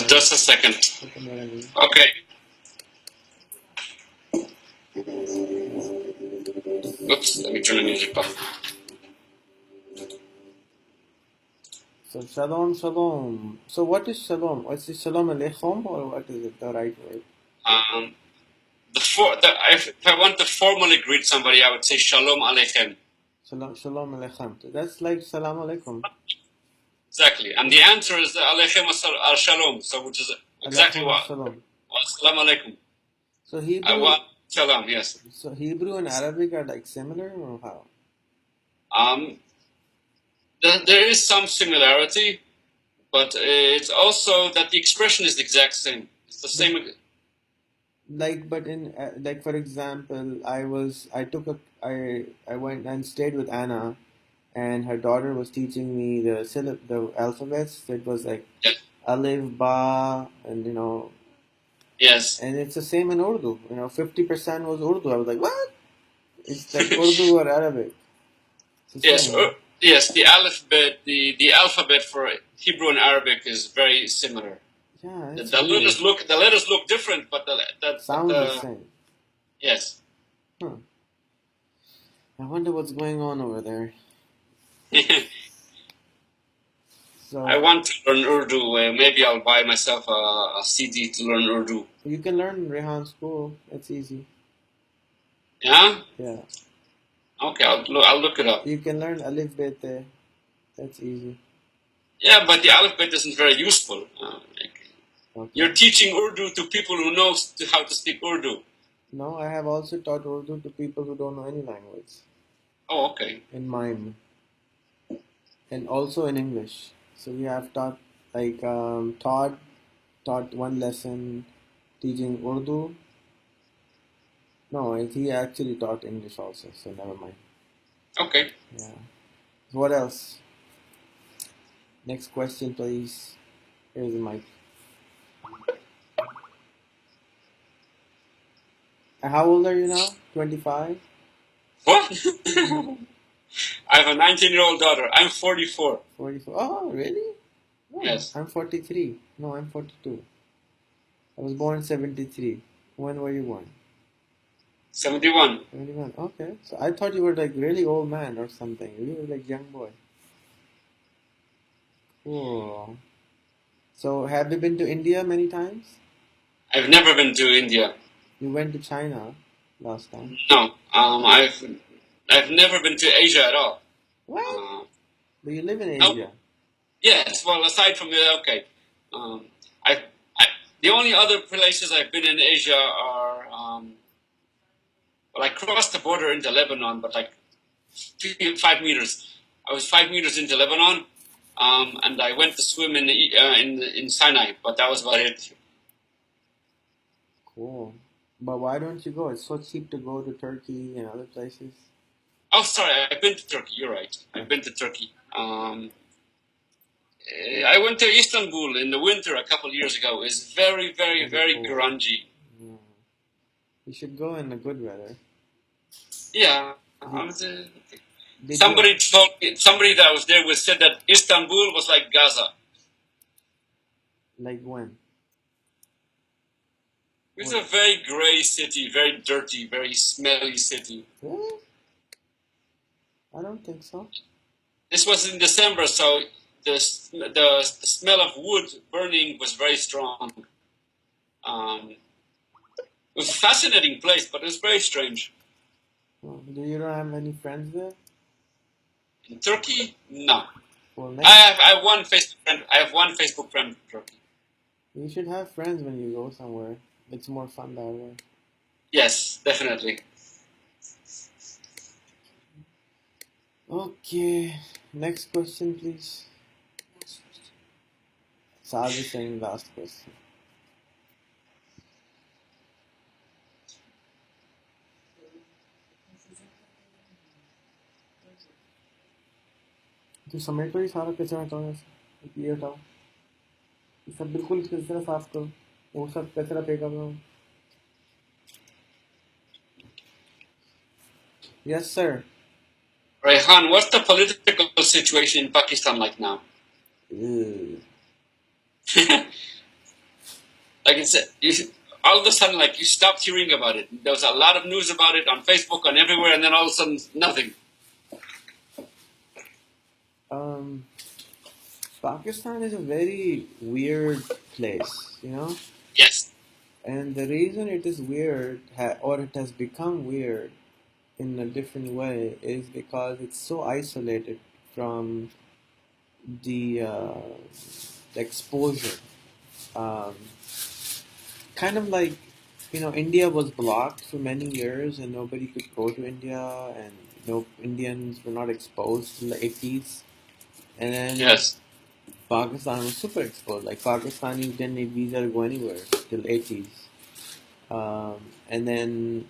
Just a second. Okay. Oops, let me turn the music off. So shalom, shalom. So what is shalom? Is it shalom aleichem or what is it, the right word? If I want to formally greet somebody, I would say Shalom Aleichem. Shalom aleichem. That's like salam alaikum. Exactly. And the answer is Aleichem al Shalom, so which is exactly Aleichem what. shalom. Salam Alaikum. So I Hebrew. want Shalom, yes. So Hebrew and Arabic are like similar or how? There is some similarity, but it's also that the expression is the exact same. It's the same. Like, but in like for example, I went and stayed with Anna, and her daughter was teaching me the alphabets. So it was like Yes. Alif, Ba, and Yes. and it's the same in Urdu. 50% was Urdu. I was like, what? It's like Urdu or Arabic. It's the Yes. same. Yes. The alphabet for Hebrew and Arabic is very similar. Yeah, it's The letters look different, but sound the same. Yes. Huh. I wonder what's going on over there. So I want to learn Urdu. Maybe I'll buy myself a CD to learn Urdu. you can learn Rehan school. It's easy. Yeah. Yeah. Okay, I'll look it up. You can learn Alif Bete. That's easy. Yeah, but the alphabet isn't very useful. Okay. You're teaching Urdu to people who know how to speak Urdu. No, I have also taught Urdu to people who don't know any language. Oh, okay. In mime. And also in English. So we have taught taught one lesson teaching Urdu. No, he actually taught English also, so never mind. Okay. Yeah. So what else? Next question, please. Here's the mic. How old are you now? 25? What? I have a 19-year-old daughter. I'm 44. 44. Oh, really? No, Yes. I'm 43. No, I'm 42. I was born in 73. When were you born? 71. 71. Okay. So I thought you were like really old man or something. You were like young boy. Cool. So have you been to India many times? I've never been to India. You went to China last time. No. I've never been to Asia at all. What? But you live in No. Asia. Yes. Well, aside from okay. I the only other places I've been in Asia are well, I crossed the border into Lebanon, but like 5 meters. I was 5 meters into Lebanon, and I went to swim in Sinai, but that was about it. Cool. But why don't you go? It's so cheap to go to Turkey and other places. Oh, sorry, I've been to Turkey. You're right. I've been to Turkey. I went to Istanbul in the winter a couple of years ago. It's very, very, very cool. grungy. Yeah. You should go in the good weather. Yeah. Somebody told me, somebody that was there said that Istanbul was like Gaza. Like when? It's a very gray city, very dirty, very smelly city. Really? I don't think so. This was in December, so the smell of wood burning was very strong. It was a fascinating place, but it was very strange. Oh, you don't have any friends there? In Turkey, no. Well, I have one Facebook friend. I have one Facebook friend in Turkey. You should have friends when you go somewhere. It's more fun that way. Yes, definitely. Okay, next question, please. Saad is saying last question. तो समेटो ही सारा कचरा हटाओ ऐसे ये हटाओ ये सब बिल्कुल कचरा साफ करो वो सब कचरा फेंका करो Yes, sir. Rayhan, what's the political situation in Pakistan like now? Like it's all of a sudden, like you stopped hearing about it. There was a lot of news about it on Facebook and everywhere, and then all of a sudden, nothing. Um, Pakistan is a very weird place, you know? Yes. And the reason it is weird, or it has become weird in a different way, is because it's so isolated from the, uh, the exposure. Um, Kind of like, India was blocked for many years and nobody could go to India, and no Indians were not exposed in the 80s. And then Yes. Pakistan was super exposed. Like Pakistanis didn't need visa to go anywhere till 80s. And then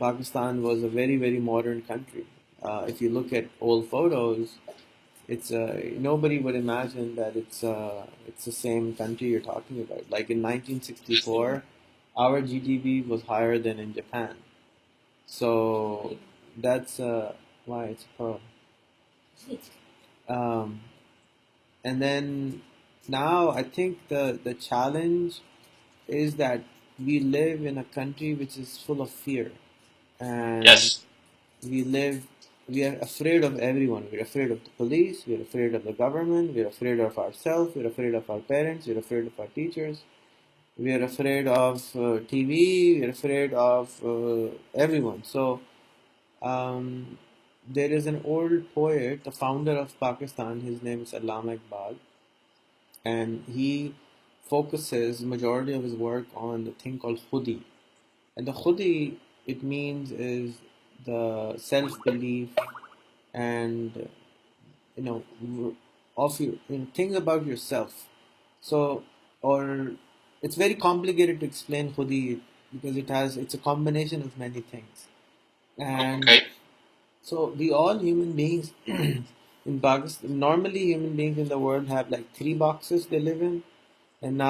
Pakistan was a very, very modern country. If you look at old photos, it's nobody would imagine that it's the same country you're talking about. Like in 1964, our GDP was higher than in Japan. So that's why it's a pearl. Um, and then now I think the challenge is that we live in a country which is full of fear, and Yes. we live we are afraid of everyone. We're afraid of the police, we're afraid of the government, we're afraid of ourselves, we're afraid of our parents, we're afraid of our teachers, we're afraid of TV, we're afraid of everyone. So there is an old poet, the founder of Pakistan. His name is Allama Iqbal, and he focuses majority of his work on the thing called khudi. And the khudi, it means is the self belief and you know of think about yourself. So, or it's very complicated to explain khudi because it's a combination of many things. And Okay. so we all human beings in Pakistan, normally human beings in the world have like three boxes they live in, and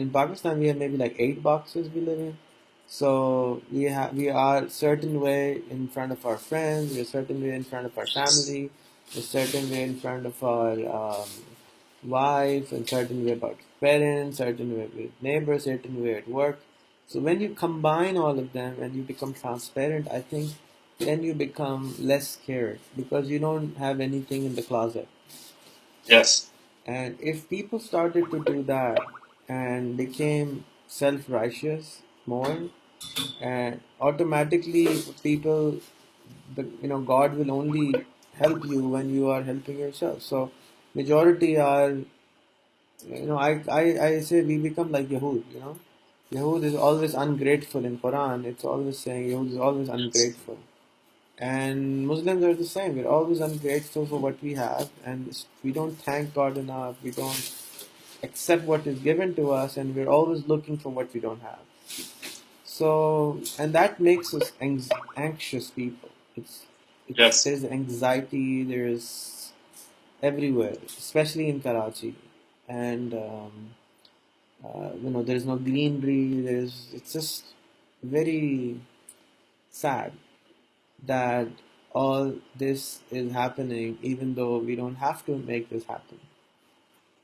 in Pakistan we have maybe like eight boxes we live in. So we are certain way in front of our friends, we're a certain way in front of our Yes. family, a certain way in front of our wife, and certain way about parents, certain way with neighbors, certain way at work. So when you combine all of them and you become transparent, I think then you become less scared because you don't have anything in the closet. Yes. And if people started to do that and became self righteous more, and automatically people, God will only help you when you are helping yourself. So, majority are, I say we become like Yahud, Yahud is always ungrateful in Quran. It's always saying Yahud is always Yes. ungrateful. And Muslims are the same. We're always ungrateful for what we have, and we don't thank God enough. We don't accept what is given to us, and we're always looking for what we don't have. So, and that makes us anxious people. Yes. There's anxiety. There's everywhere, especially in Karachi, and there's no greenery. It's just very sad that all this is happening, even though we don't have to make this happen.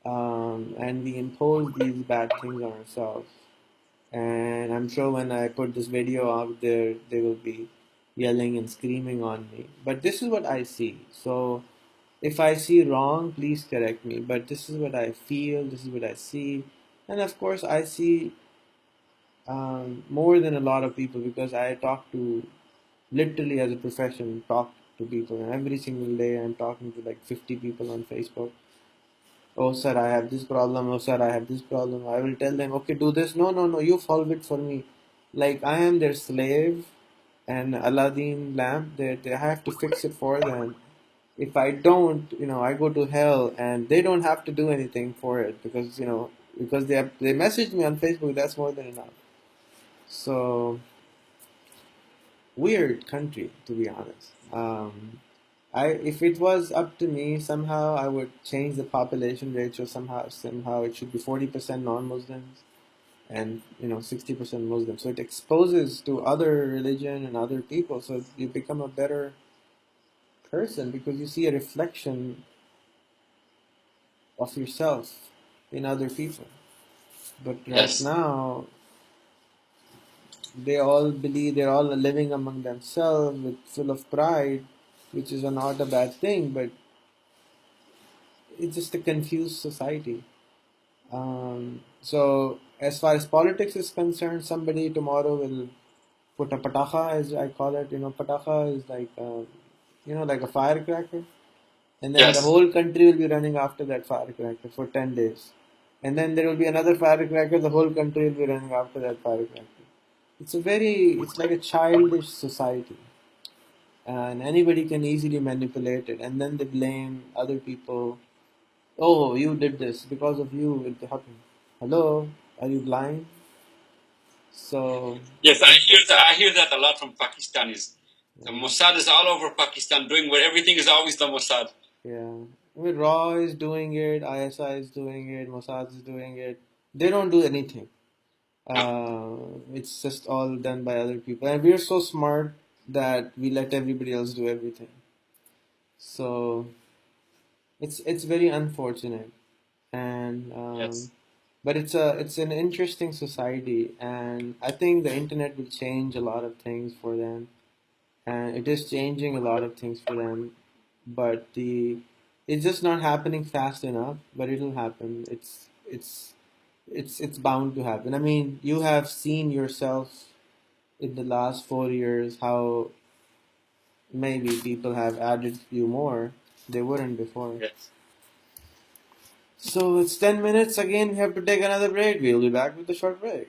And we impose these bad things on ourselves. And I'm sure when I put this video out there, they will be yelling and screaming on me. But this is what I see. So if I see wrong, please correct me. But this is what I feel, this is what I see. And of course, I see more than a lot of people because I talk to, literally as a profession, talk to people. And every single day, I'm talking to like 50 people on Facebook. Oh, sir, I have this problem. Oh, sir, I have this problem. I will tell them, okay, do this. No, no, no, you solve it for me. Like I am their slave and Aladdin lamp. They have to fix it for them. If I don't, I go to hell and they don't have to do anything for it because they messaged me on Facebook. That's more than enough. So weird country, to be honest. If it was up to me, somehow I would change the population ratio. Somehow it should be 40% non-Muslims and 60% Muslims. So it exposes to other religion and other people. So you become a better person because you see a reflection of yourself. in other people. But right Yes. now, they all believe they're all living among themselves with full of pride, which is not a bad thing, but it's just a confused society. So as far as politics is concerned, somebody tomorrow will put a patacha, as I call it. Patacha is like like a firecracker, and then the Yes. whole country will be running after that firecracker for 10 days, and then there will be another firecracker. The whole country will be running after that firecracker. It's like a childish society, and anybody can easily manipulate it, and then they blame other people. Oh, you did this because of you. It happened. Hello, are you blind? So Yes, I hear that. I hear that a lot from Pakistanis. The yeah, Mossad is all over Pakistan doing what everything is always the Mossad. yeah. I mean, Raw is doing it, ISI is doing it, Mossad is doing it. They don't do anything. No. It's just all done by other people, and we're so smart that we let everybody else do everything. So it's very unfortunate, and Yes. but it's an interesting society, and I think the internet will change a lot of things for them, and it is changing a lot of things for them, but the it's just not happening fast enough, but it'll happen. It's bound to happen. I mean, you have seen yourself in the last 4 years how maybe people have added few more they wouldn't before. Yes. So it's 10 minutes again. We have to take another break. We'll be back with a short break.